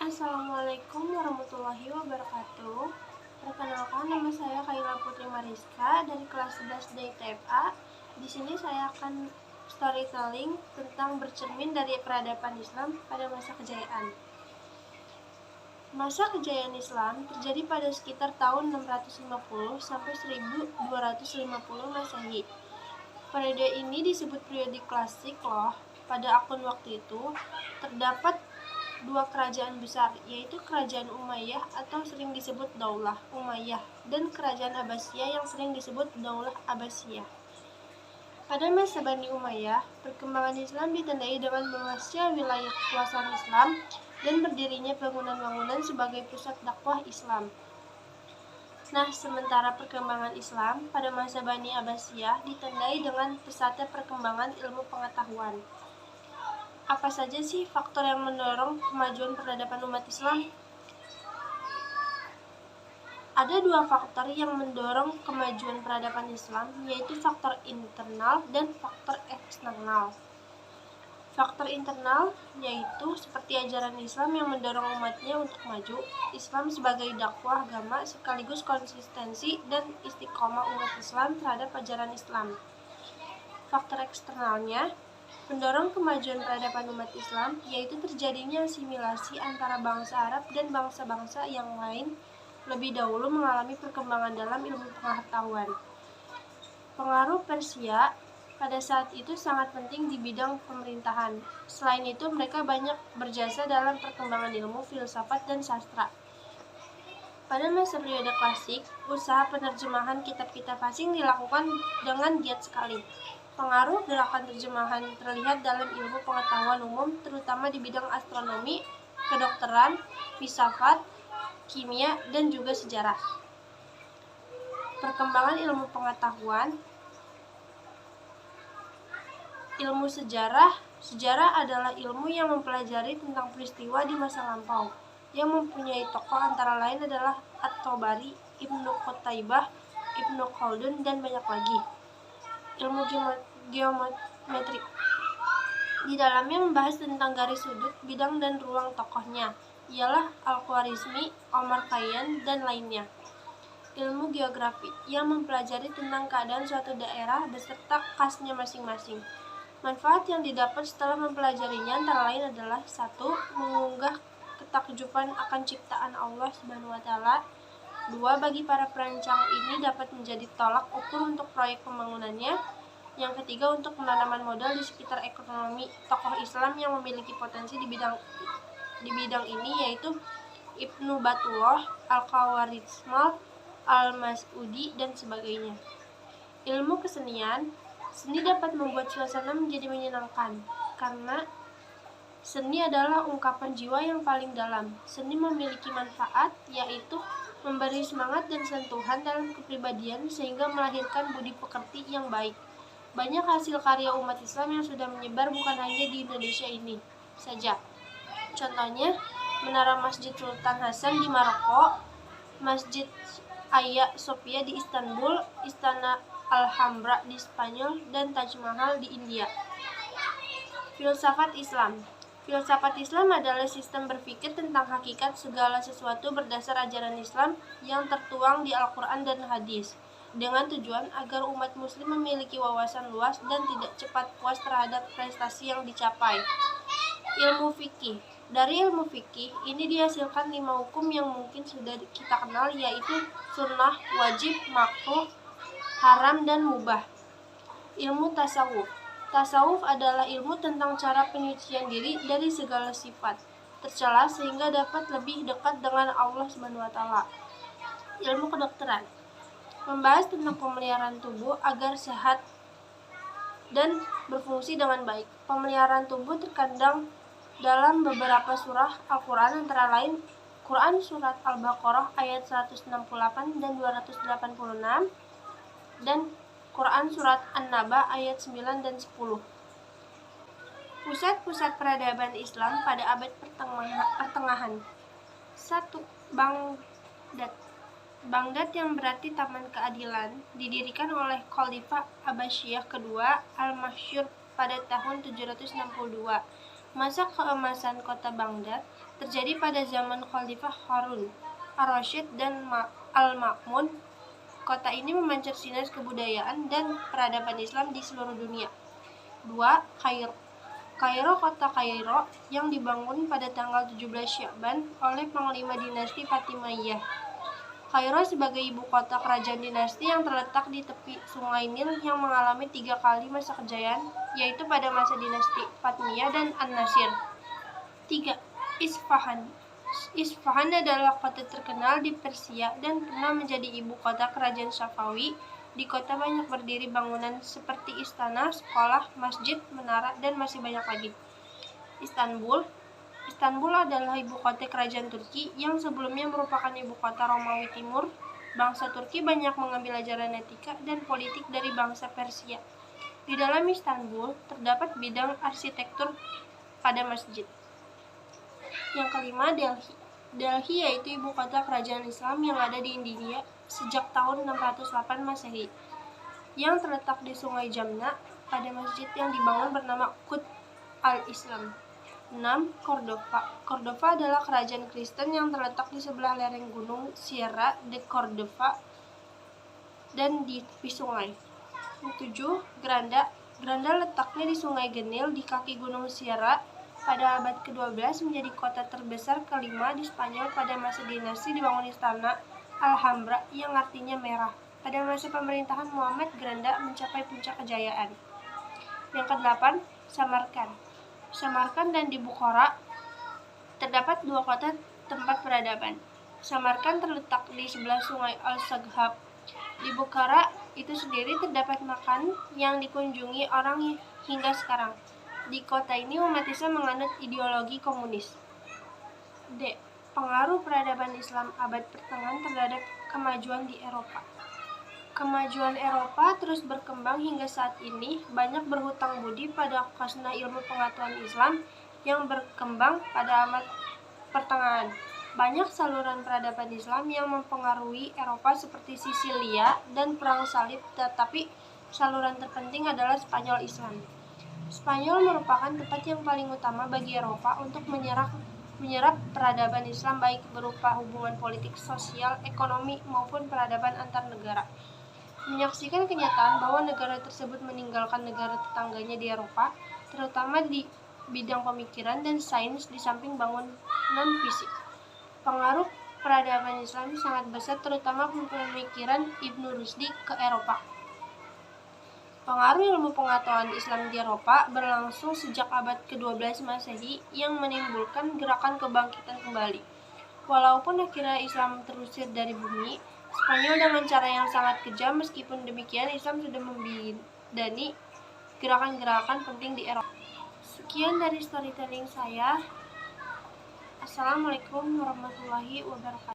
Assalamualaikum warahmatullahi wabarakatuh. Perkenalkan, nama saya Kaila Putri Mariska dari kelas 11 DTFA. Di sini saya akan storytelling tentang bercermin dari peradaban Islam pada masa kejayaan. Masa kejayaan Islam terjadi pada sekitar tahun 650 sampai 1250 Masehi. Periode ini disebut periode klasik loh. Pada akun waktu itu terdapat dua kerajaan besar, yaitu Kerajaan Umayyah atau sering disebut Daulah Umayyah dan Kerajaan Abbasiyah yang sering disebut Daulah Abbasiyah. Pada masa Bani Umayyah, perkembangan Islam ditandai dengan luasnya wilayah kekuasaan Islam dan berdirinya bangunan-bangunan sebagai pusat dakwah Islam. Nah, sementara perkembangan Islam pada masa Bani Abbasiyah ditandai dengan pesatnya perkembangan ilmu pengetahuan. Apa saja sih faktor yang mendorong kemajuan peradaban umat Islam? Ada dua faktor yang mendorong kemajuan peradaban Islam, yaitu faktor internal dan faktor eksternal. Faktor internal yaitu seperti ajaran Islam yang mendorong umatnya untuk maju, Islam sebagai dakwah agama sekaligus konsistensi dan istiqomah umat Islam terhadap ajaran Islam. Faktor eksternalnya mendorong kemajuan peradaban umat Islam, yaitu terjadinya asimilasi antara bangsa Arab dan bangsa-bangsa yang lain lebih dahulu mengalami perkembangan dalam ilmu pengetahuan. Pengaruh Persia pada saat itu sangat penting di bidang pemerintahan. Selain itu, mereka banyak berjasa dalam perkembangan ilmu, filsafat, dan sastra. Pada masa periode klasik, usaha penerjemahan kitab-kitab asing dilakukan dengan giat sekali. Pengaruh gerakan terjemahan terlihat dalam ilmu pengetahuan umum, terutama di bidang astronomi, kedokteran, filsafat, kimia, dan juga sejarah. Perkembangan ilmu pengetahuan. Ilmu sejarah. Sejarah adalah ilmu yang mempelajari tentang peristiwa di masa lampau, yang mempunyai tokoh antara lain adalah At-Tabari, Ibnu Qutaibah, Ibnu Khaldun, dan banyak lagi. Ilmu geometri. Di dalamnya membahas tentang garis sudut, bidang, dan ruang tokohnya, ialah Al-Khwarizmi, Omar Khayyam, dan lainnya. Ilmu geografi, yang mempelajari tentang keadaan suatu daerah beserta khasnya masing-masing. Manfaat yang didapat setelah mempelajarinya antara lain adalah 1. Mengunggah ketakjuban akan ciptaan Allah SWT. 2. Bagi para perancang ini dapat menjadi tolak ukur untuk proyek pembangunannya. Yang ketiga, untuk penanaman modal di sekitar ekonomi tokoh Islam yang memiliki potensi di bidang ini, yaitu Ibnu Battulah, Al-Khawarizmi, Al-Mas'udi, dan sebagainya. Ilmu kesenian. Seni dapat membuat suasana menjadi menyenangkan, karena seni adalah ungkapan jiwa yang paling dalam. Seni memiliki manfaat, yaitu memberi semangat dan sentuhan dalam kepribadian sehingga melahirkan budi pekerti yang baik. Banyak hasil karya umat Islam yang sudah menyebar bukan hanya di Indonesia ini saja. Contohnya, Menara Masjid Sultan Hasan di Maroko, Masjid Hagia Sophia di Istanbul, Istana Alhambra di Spanyol, dan Taj Mahal di India. Filsafat Islam. Filsafat Islam adalah sistem berpikir tentang hakikat segala sesuatu berdasar ajaran Islam yang tertuang di Al-Quran dan Hadis, dengan tujuan agar umat muslim memiliki wawasan luas dan tidak cepat puas terhadap prestasi yang dicapai. Ilmu fikih. Dari ilmu fikih ini dihasilkan 5 hukum yang mungkin sudah kita kenal, yaitu sunnah, wajib, makruh, haram, dan mubah. Ilmu tasawuf. Tasawuf adalah ilmu tentang cara penyucian diri dari segala sifat tercela sehingga dapat lebih dekat dengan Allah SWT. Ilmu kedokteran. Membahas tentang pemeliharaan tubuh agar sehat dan berfungsi dengan baik. Pemeliharaan tubuh terkandang dalam beberapa surah Al-Quran, antara lain Quran Surat Al-Baqarah ayat 168 dan 286, dan Quran Surat An-Naba ayat 9 dan 10. Pusat-pusat peradaban Islam pada abad pertengahan. 1. Baghdad. Baghdad yang berarti Taman Keadilan, didirikan oleh Khalifah Abbasiyah kedua Al-Masyhur pada tahun 762. Masa keemasan kota Baghdad terjadi pada zaman Khalifah Harun ar-Rasyid dan Al-Ma'mun. Kota ini memancar sinar kebudayaan dan peradaban Islam di seluruh dunia. 2. Kairo. Kairo, kota Kairo yang dibangun pada tanggal 17 Sya'ban oleh Panglima dinasti Fatimiyah. Kairo sebagai ibu kota kerajaan dinasti yang terletak di tepi Sungai Nil yang mengalami 3 kali masa kejayaan, yaitu pada masa dinasti Fatimiyah dan An-Nasir. 3. Isfahan. Isfahan adalah kota terkenal di Persia dan pernah menjadi ibu kota kerajaan Safawi. Di kota banyak berdiri bangunan seperti istana, sekolah, masjid, menara, dan masih banyak lagi. Istanbul. Istanbul adalah ibu kota kerajaan Turki yang sebelumnya merupakan ibu kota Romawi Timur. Bangsa Turki banyak mengambil ajaran etika dan politik dari bangsa Persia. Di dalam Istanbul terdapat bidang arsitektur pada masjid. Yang kelima, Delhi. Delhi yaitu ibu kota kerajaan Islam yang ada di India sejak tahun 608 Masehi, yang terletak di Sungai Jamna pada masjid yang dibangun bernama Qut al-Islam. 6. Cordova. Cordova adalah kerajaan Kristen yang terletak di sebelah lereng gunung Sierra de Cordova dan di tepi sungai. 7. Granada. Granada letaknya di Sungai Genil di kaki gunung Sierra. Pada abad ke-12 menjadi kota terbesar kelima di Spanyol. Pada masa dinasti dibangun istana Alhambra yang artinya merah. Pada masa pemerintahan Muhammad, Granada mencapai puncak kejayaan. Yang ke-8, Samarkand. Samarkand dan di Bukhara terdapat 2 kota tempat peradaban. Samarkand terletak di sebelah sungai Al-Saghab. Di Bukhara itu sendiri terdapat makam yang dikunjungi orang hingga sekarang. Di kota ini umat Islam menganut ideologi komunis. D. Pengaruh peradaban Islam abad pertengahan terhadap kemajuan di Eropa. Kemajuan Eropa terus berkembang hingga saat ini, banyak berhutang budi pada khasna ilmu pengetahuan Islam yang berkembang pada abad pertengahan. Banyak saluran peradaban Islam yang mempengaruhi Eropa seperti Sisilia dan Perang Salib, tetapi saluran terpenting adalah Spanyol Islam. Spanyol merupakan tempat yang paling utama bagi Eropa untuk menyerap peradaban Islam, baik berupa hubungan politik, sosial, ekonomi, maupun peradaban antar negara. Menyaksikan kenyataan bahwa negara tersebut meninggalkan negara tetangganya di Eropa, terutama di bidang pemikiran dan sains di samping bangunan fisik. Pengaruh peradaban Islam sangat besar, terutama pemikiran Ibnu Rushdi ke Eropa. Pengaruh ilmu pengetahuan Islam di Eropa berlangsung sejak abad ke-12 Masehi yang menimbulkan gerakan kebangkitan kembali. Walaupun akhirnya Islam terusir dari bumi Spanyol dengan cara yang sangat kejam, meskipun demikian Islam sudah membidani gerakan-gerakan penting di Eropa. Sekian dari storytelling saya. Assalamualaikum warahmatullahi wabarakatuh.